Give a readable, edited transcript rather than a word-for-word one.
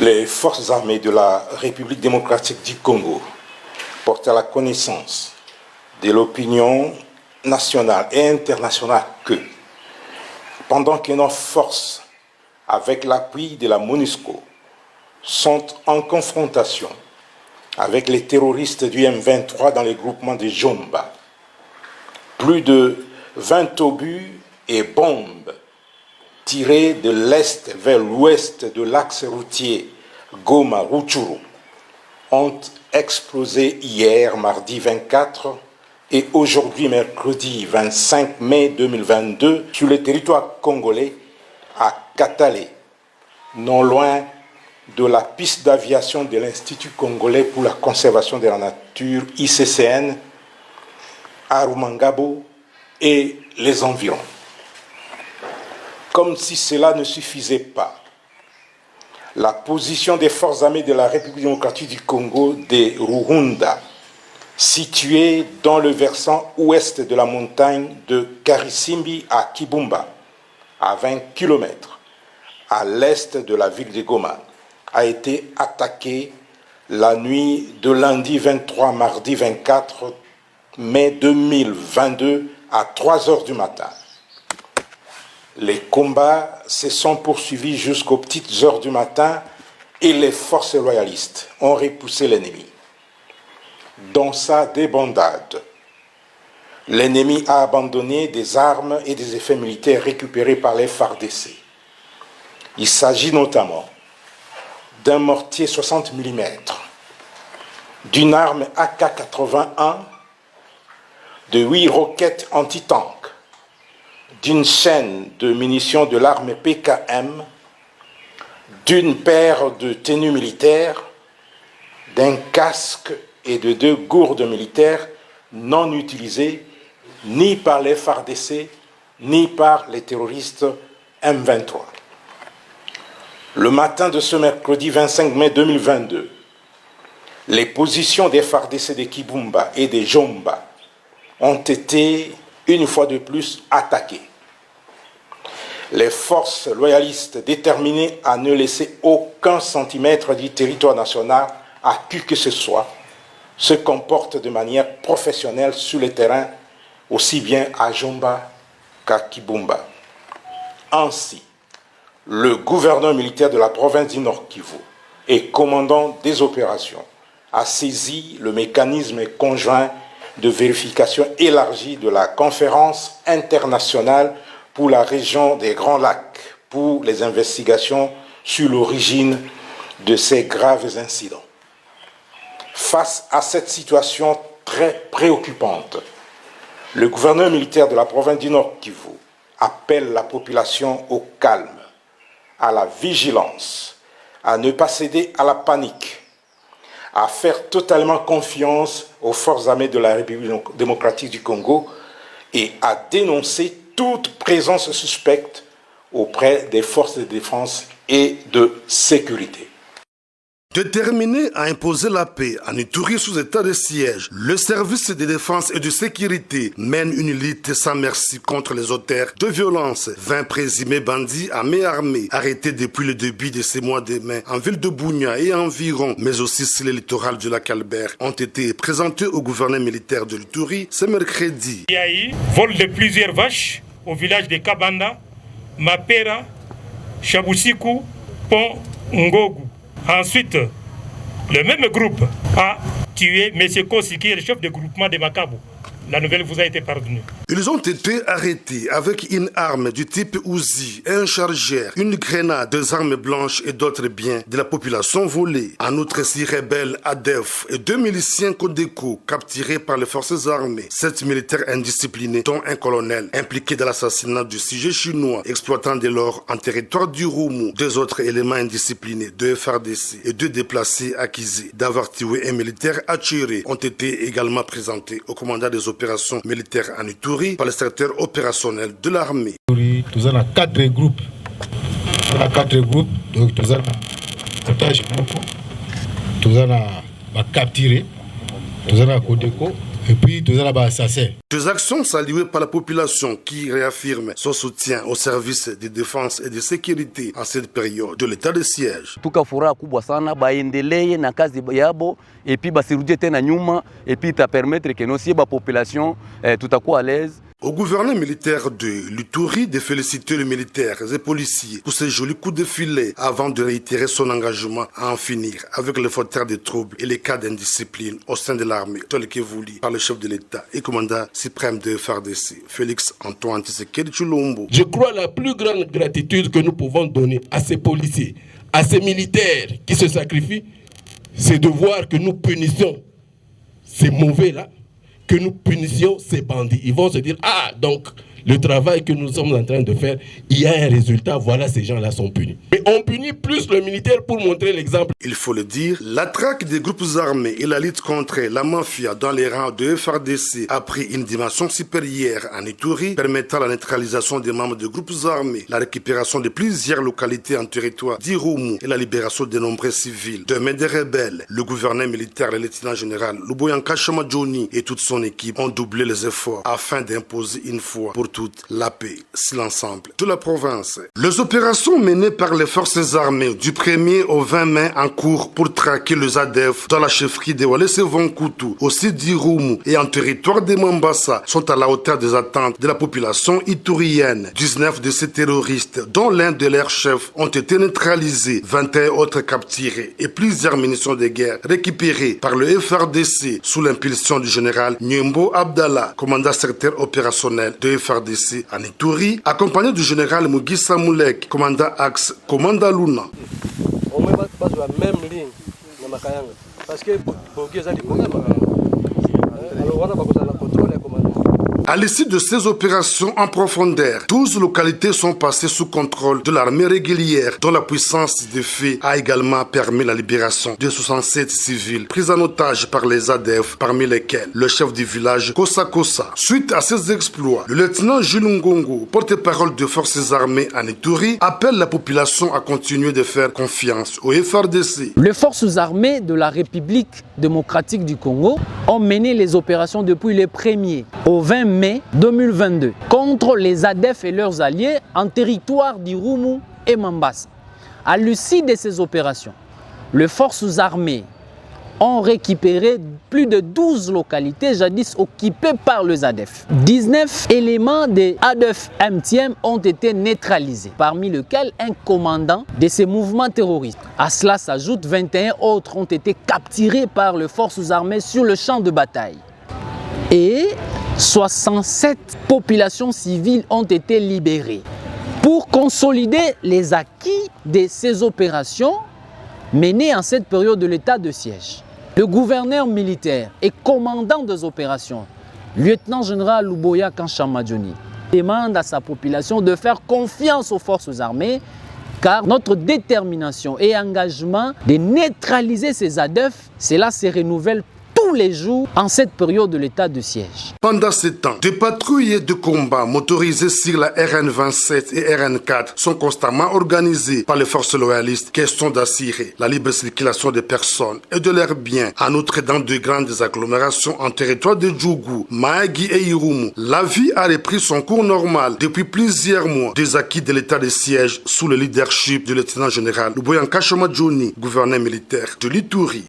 Les forces armées de la République démocratique du Congo portent à la connaissance de l'opinion nationale et internationale que, pendant que nos forces, avec l'appui de la MONUSCO, sont en confrontation avec les terroristes du M23 dans les groupements de Jomba, plus de 20 obus et bombes tirés de l'est vers l'ouest de l'axe routier Goma-Rutshuru ont explosé hier, mardi 24, et aujourd'hui, mercredi 25 mai 2022, sur le territoire congolais à Katale, non loin de la piste d'aviation de l'Institut congolais pour la conservation de la nature, ICCN, à Rumangabo et les environs. Comme si cela ne suffisait pas, la position des forces armées de la République démocratique du Congo de Ruhunda, située dans le versant ouest de la montagne de Karisimbi à Kibumba, à 20 km à l'est de la ville de Goma, a été attaquée la nuit de lundi 23 mardi 24 mai 2022 à 3 heures du matin. Les combats se sont poursuivis jusqu'aux petites heures du matin et les forces royalistes ont repoussé l'ennemi. Dans sa débandade, l'ennemi a abandonné des armes et des effets militaires récupérés par les FARDC. Il s'agit notamment d'un mortier 60 mm, d'une arme AK-81, de 8 roquettes anti-tank, d'une chaîne de munitions de l'arme PKM, d'une paire de tenues militaires, d'un casque et de 2 gourdes militaires non utilisées ni par les FARDC ni par les terroristes M23. Le matin de ce mercredi 25 mai 2022, les positions des FARDC de Kibumba et de Jomba ont été une fois de plus attaquées. Les forces loyalistes déterminées à ne laisser aucun centimètre du territoire national à qui que ce soit se comportent de manière professionnelle sur le terrain, aussi bien à Jomba qu'à Kibumba. Ainsi, le gouverneur militaire de la province du Nord Kivu et commandant des opérations a saisi le mécanisme conjoint de vérification élargie de la conférence internationale pour la région des Grands Lacs pour les investigations sur l'origine de ces graves incidents. Face à cette situation très préoccupante, le gouverneur militaire de la province du Nord Kivu appelle la population au calme, à la vigilance, à ne pas céder à la panique, à faire totalement confiance aux forces armées de la République démocratique du Congo et à dénoncer toute présence suspecte auprès des forces de défense et de sécurité. Déterminé à imposer la paix en Ituri sous état de siège, le service de défense et de sécurité mène une lutte sans merci contre les auteurs de violence. 20 présumés bandits à main armée, arrêtés depuis le début de ces mois de mai en ville de Bunia et environ, mais aussi sur le littoral du lac Albert, ont été présentés au gouverneur militaire de l'Ituri ce mercredi. Il y a eu vol de plusieurs vaches au village de Kabanda, Mapera, Chabusiku, Pont Ngogu. Ensuite, le même groupe a tué M. Kossi, qui est le chef de groupement de Makabo. La nouvelle vous a été pardonnée. Ils ont été arrêtés avec une arme du type Uzi, un chargeur, une grenade, 2 armes blanches et d'autres biens de la population volés. En outre, 6 rebelles ADEF et 2 miliciens Codeco capturés par les forces armées. 7 militaires indisciplinés, dont un colonel impliqué dans l'assassinat du sujet chinois, exploitant dès lors en territoire du Roumu. 2 autres éléments indisciplinés, 2 FARDC et 2 déplacés accusés d'avoir tué un militaire attiré ont été également présentés au commandant des opérations militaires en Ituri par le secteur opérationnel de l'armée. Nous avons 4 groupes. Donc nous avons otage, nous avons capturé, nous avons Codeco, Et puis, tout ça là-bas, ça c'est. Des actions saluées par la population qui réaffirme son soutien aux services de défense et de sécurité en cette période de l'état de siège. Tuka furaha kubwa sana baendelee na kazi yabo et puis basirudie tena nyuma et puis ta permettre que nos population tutakuwa à l'aise. Au gouverneur militaire de l'Ituri de féliciter les militaires et policiers pour ces jolis coups de filet avant de réitérer son engagement à en finir avec les fauteurs de troubles et les cas d'indiscipline au sein de l'armée, tel que voulu par le chef de l'État et commandant suprême de FARDC, Félix Antoine Tshisekedi Tshilombo. Je crois la plus grande gratitude que nous pouvons donner à ces policiers, à ces militaires qui se sacrifient, c'est de voir que nous punissons ces mauvais-là, que nous punissions ces bandits. Ils vont se dire, ah, donc le travail que nous sommes en train de faire, il y a un résultat, voilà, ces gens-là sont punis. Mais on punit plus le militaire pour montrer l'exemple. Il faut le dire, la traque des groupes armés et la lutte contre la mafia dans les rangs de FARDC a pris une dimension supérieure en Ituri, permettant la neutralisation des membres de groupes armés, la récupération de plusieurs localités en territoire d'Irumu et la libération de nombreux civils. De main des rebelles, le gouverneur militaire, le lieutenant-général Luboyanka Chamadjoni et toute son équipe ont doublé les efforts afin d'imposer une fois pour toute la paix sur l'ensemble de la province. Les opérations menées par les forces armées du 1er au 20 mai en cours pour traquer les ADF dans la chefferie de Walese-Vonkutu, aussi d'Irumu et en territoire de Mambasa sont à la hauteur des attentes de la population iturienne. 19 de ces terroristes, dont l'un de leurs chefs, ont été neutralisés, 21 autres capturés et plusieurs munitions de guerre récupérées par le FARDC sous l'impulsion du général Nyembo Abdallah, commandant secteur opérationnel de FARDC en Ituri, accompagné du général Mugisa Moulek, commandant axe Commanda Luna. Même ligne na Makayanga parce que Bogi a dit alors on a besoin de contrôle et commandement. À l'issue de ces opérations en profondeur, 12 localités sont passées sous contrôle de l'armée régulière, dont la puissance des faits a également permis la libération de 67 civils pris en otage par les ADF, parmi lesquels le chef du village Kosa Kosa. Suite à ces exploits, le lieutenant Jules Ngongo, porte-parole des forces armées en Ituri, appelle la population à continuer de faire confiance au FARDC. Les forces armées de la République démocratique du Congo ont mené les opérations depuis le 1er au 20 mai 2022 contre les ADF et leurs alliés en territoire d'Irumu et Mambasa. À l'issue de ces opérations, les forces armées ont récupéré plus de 12 localités jadis occupées par les ADF. 19 éléments des ADF MTM ont été neutralisés, parmi lesquels un commandant de ces mouvements terroristes. À cela s'ajoutent 21 autres ont été capturés par les forces armées sur le champ de bataille. Et 67 populations civiles ont été libérées. Pour consolider les acquis de ces opérations menées en cette période de l'état de siège, le gouverneur militaire et commandant des opérations, lieutenant-général Luboyanka Chamadjoni, demande à sa population de faire confiance aux forces armées car notre détermination et engagement de neutraliser ces ADF, cela se renouvelle tous les jours en cette période de l'état de siège. Pendant ce temps, des patrouilles de combat motorisées sur la RN27 et RN4 sont constamment organisées par les forces loyalistes, question d'assurer la libre circulation des personnes et de leurs biens. En outre, dans de grandes agglomérations en territoire de Djougou, Mahagi et Irumu, la vie a repris son cours normal depuis plusieurs mois. Des acquis de l'état de siège sous le leadership du lieutenant-général Luboyanka Chamadjoni, gouverneur militaire de l'Ituri.